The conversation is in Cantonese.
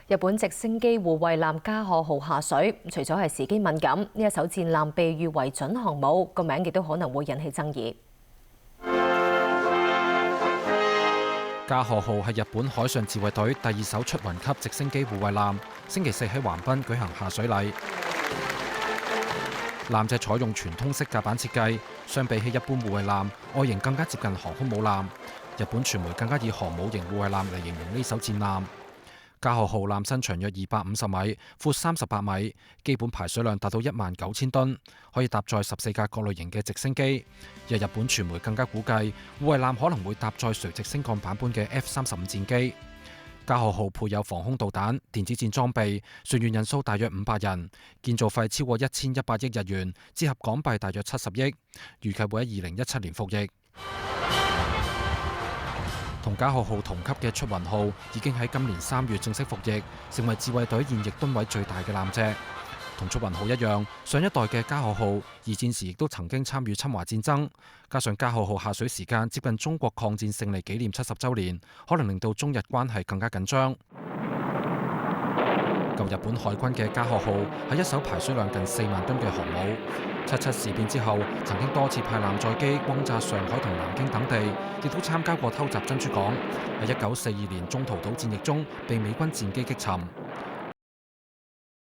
日本直升機護衛艦加賀號下水，除咗係時機敏感，呢一艘戰艦被譽為準航母，個名亦都可能會引起爭議。加賀號係日本海上自衛隊第2艘出雲級直升機護衛艦，星期4喺橫濱舉行下水禮。艦隻採用傳通式甲板設計，相比起一般護衛艦，外形更加接近航空母艦。日本傳媒更加以航母型護衛艦嚟形容呢艘戰艦。加賀號艦身長約250米，闊38米，基本排水量達到19000噸，可以搭載14架各類型嘅直升機。日本傳媒更加估計，護衛艦可能會搭載垂直升降版本嘅 F-35戰機。加賀號配有防空導彈、電子戰裝備，船員人數大約500人，建造費超過1100億日元，折合港幣大約70億，預計會喺2017年服役。同加賀號同級嘅出雲號已經喺今年3月正式服役，成為自衛隊現役噸位最大嘅艦隻。同出雲號一樣，上一代嘅加賀號二戰時亦都曾經參與侵華戰爭，加上加賀號下水時間接近中國抗戰勝利紀念70週年，可能令到中日關係更加緊張。舊日本海軍嘅加賀號係一艘排水量近4萬噸嘅航母。7.7事變之後，曾經多次派艦載機轟炸上海同南京等地，亦都參加過偷襲珍珠港。喺1942年中途島戰役中被美軍戰機擊沉。